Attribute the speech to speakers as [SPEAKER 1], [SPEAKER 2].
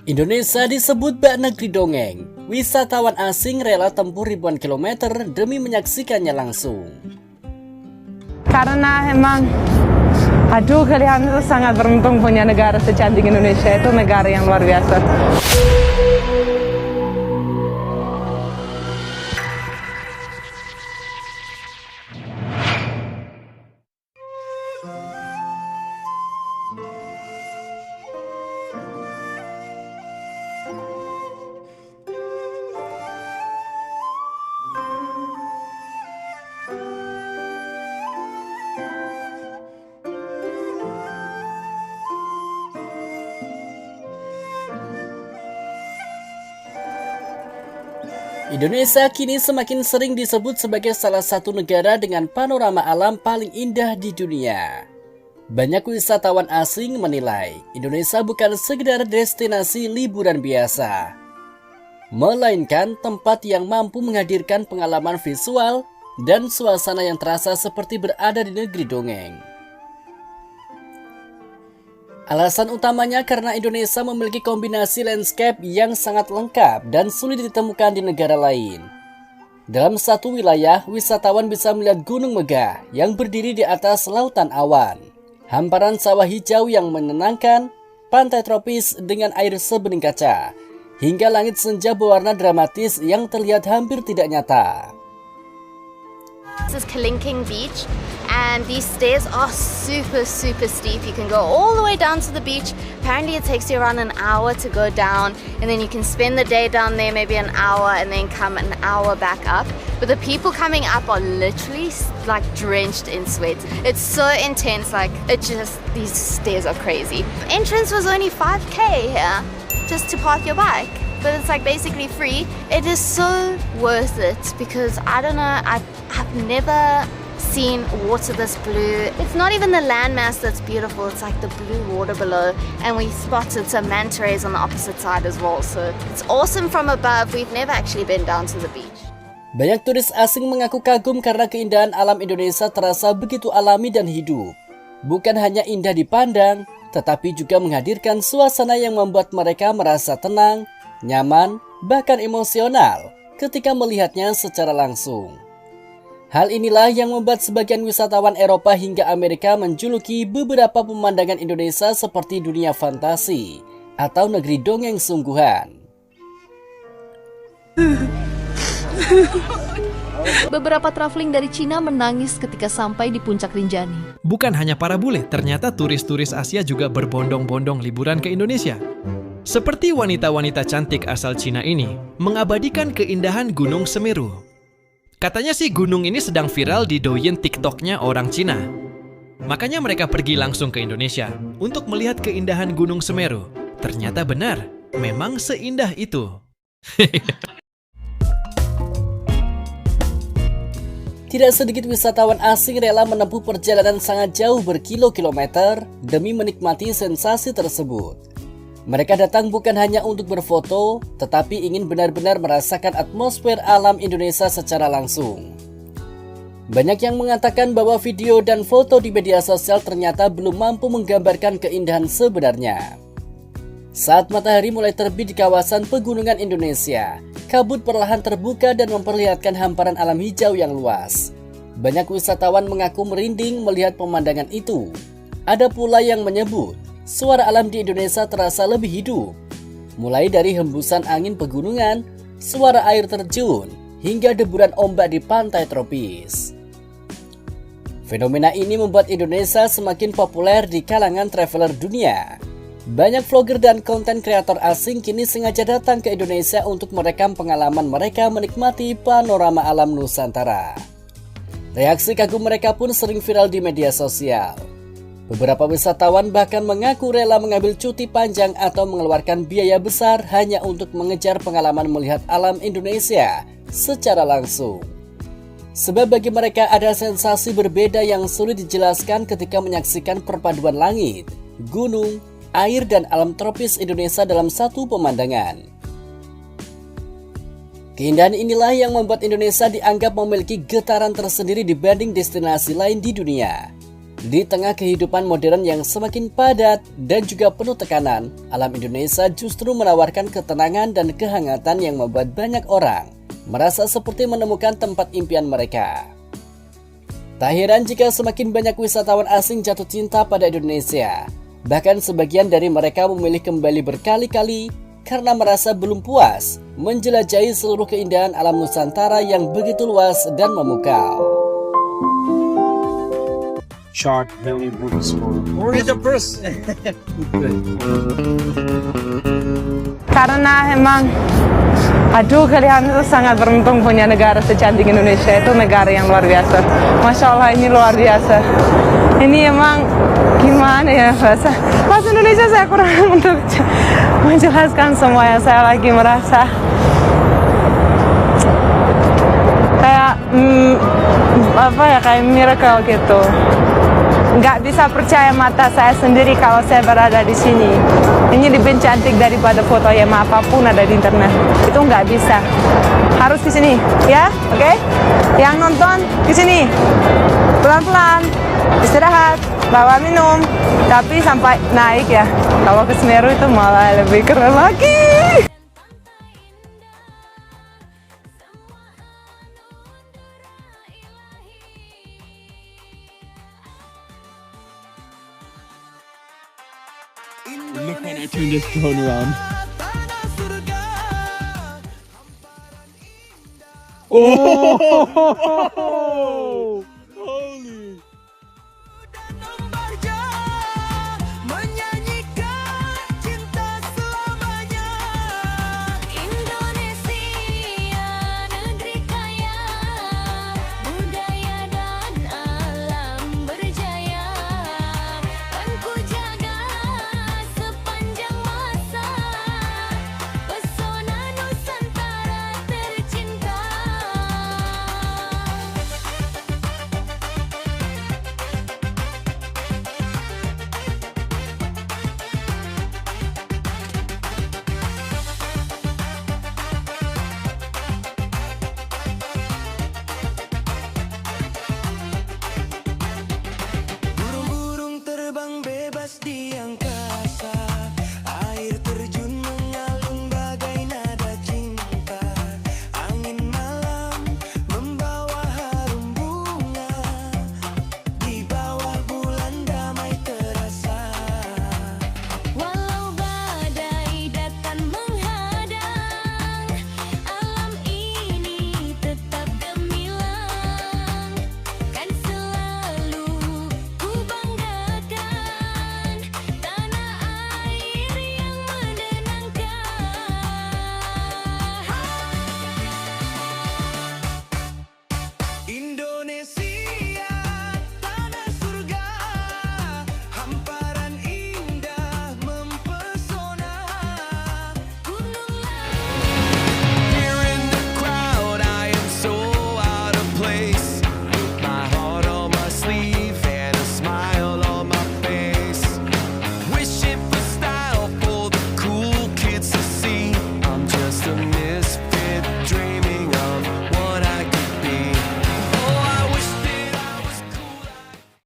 [SPEAKER 1] Indonesia disebut bak negeri dongeng. Wisatawan asing rela tempuh ribuan kilometer demi menyaksikannya langsung.
[SPEAKER 2] Karena emang, kalian itu sangat beruntung punya negara secantik Indonesia. Itu negara yang luar biasa.
[SPEAKER 1] Indonesia kini semakin sering disebut sebagai salah satu negara dengan panorama alam paling indah di dunia. Banyak wisatawan asing menilai Indonesia bukan sekedar destinasi liburan biasa, melainkan tempat yang mampu menghadirkan pengalaman visual dan suasana yang terasa seperti berada di negeri dongeng. Alasan utamanya karena Indonesia memiliki kombinasi landscape yang sangat lengkap dan sulit ditemukan di negara lain. Dalam satu wilayah, wisatawan bisa melihat gunung megah yang berdiri di atas lautan awan, hamparan sawah hijau yang menenangkan, pantai tropis dengan air sebening kaca, hingga langit senja berwarna dramatis yang terlihat hampir tidak nyata.
[SPEAKER 3] This is Kalinking Beach, and these stairs are super steep. You can go all the way down to the beach. Apparently it takes you around an hour to go down, and then you can spend the day down there, maybe an hour, and then come an hour back up. But the people coming up are literally like drenched in sweat. It's so intense, these stairs are crazy. Entrance was only 5K here, just to park your bike. But it's basically free. It is so worth it because I don't know, I've never seen water this blue. It's not even the landmass that's beautiful, it's like the blue water below, and we spotted some manta rays on the opposite side as well, so it's awesome from above. We've never actually been down to the beach.
[SPEAKER 1] Banyak turis asing mengaku kagum karena keindahan alam Indonesia terasa begitu alami dan hidup. Bukan hanya indah dipandang, tetapi juga menghadirkan suasana yang membuat mereka merasa tenang, nyaman, bahkan emosional ketika melihatnya secara langsung. Hal inilah yang membuat sebagian wisatawan Eropa hingga Amerika menjuluki beberapa pemandangan Indonesia seperti dunia fantasi atau negeri dongeng sungguhan.
[SPEAKER 4] Beberapa traveling dari Cina menangis ketika sampai di Puncak Rinjani.
[SPEAKER 5] Bukan hanya para bule, ternyata turis-turis Asia juga berbondong-bondong liburan ke Indonesia. Seperti wanita-wanita cantik asal Cina ini, mengabadikan keindahan Gunung Semeru. Katanya sih gunung ini sedang viral di Douyin TikToknya orang Cina. Makanya mereka pergi langsung ke Indonesia untuk melihat keindahan Gunung Semeru. Ternyata benar, memang seindah itu.
[SPEAKER 1] Tidak sedikit wisatawan asing rela menempuh perjalanan sangat jauh berkilo-kilometer demi menikmati sensasi tersebut. Mereka datang bukan hanya untuk berfoto, tetapi ingin benar-benar merasakan atmosfer alam Indonesia secara langsung. Banyak yang mengatakan bahwa video dan foto di media sosial ternyata belum mampu menggambarkan keindahan sebenarnya. Saat matahari mulai terbit di kawasan pegunungan Indonesia, kabut perlahan terbuka dan memperlihatkan hamparan alam hijau yang luas. Banyak wisatawan mengaku merinding melihat pemandangan itu. Ada pula yang menyebut suara alam di Indonesia terasa lebih hidup, mulai dari hembusan angin pegunungan, suara air terjun, hingga deburan ombak di pantai tropis. Fenomena ini membuat Indonesia semakin populer di kalangan traveler dunia. Banyak vlogger dan konten kreator asing kini sengaja datang ke Indonesia untuk merekam pengalaman mereka menikmati panorama alam Nusantara. Reaksi kagum mereka pun sering viral di media sosial. Beberapa wisatawan bahkan mengaku rela mengambil cuti panjang atau mengeluarkan biaya besar hanya untuk mengejar pengalaman melihat alam Indonesia secara langsung. Sebab bagi mereka ada sensasi berbeda yang sulit dijelaskan ketika menyaksikan perpaduan langit, gunung, air dan alam tropis Indonesia dalam satu pemandangan. Keindahan inilah yang membuat Indonesia dianggap memiliki getaran tersendiri dibanding destinasi lain di dunia. Di tengah kehidupan modern yang semakin padat dan juga penuh tekanan, alam Indonesia justru menawarkan ketenangan dan kehangatan yang membuat banyak orang merasa seperti menemukan tempat impian mereka. Tak heran jika semakin banyak wisatawan asing jatuh cinta pada Indonesia. Bahkan sebagian dari mereka memilih kembali berkali-kali karena merasa belum puas menjelajahi seluruh keindahan alam Nusantara yang begitu luas dan memukau.
[SPEAKER 6] Shark Belly Boots for the first.
[SPEAKER 2] Karena emang, kalian itu sangat beruntung punya negara secantik Indonesia. Itu negara yang luar biasa. Masya Allah, ini luar biasa. Ini emang gimana ya bahasa Indonesia saya kurang untuk menjelaskan semua yang saya lagi merasa kayak kayak miracle gitu. Nggak bisa percaya mata saya sendiri kalau saya berada di sini. Ini lebih cantik daripada foto yang apapun ada di internet. Itu nggak bisa. Harus di sini, ya, oke? Yang nonton di sini, pelan-pelan, istirahat, bawa minum, tapi sampai naik ya. Kalau ke Semeru itu malah lebih keren lagi.
[SPEAKER 6] Look when I turn this drone around. Oh!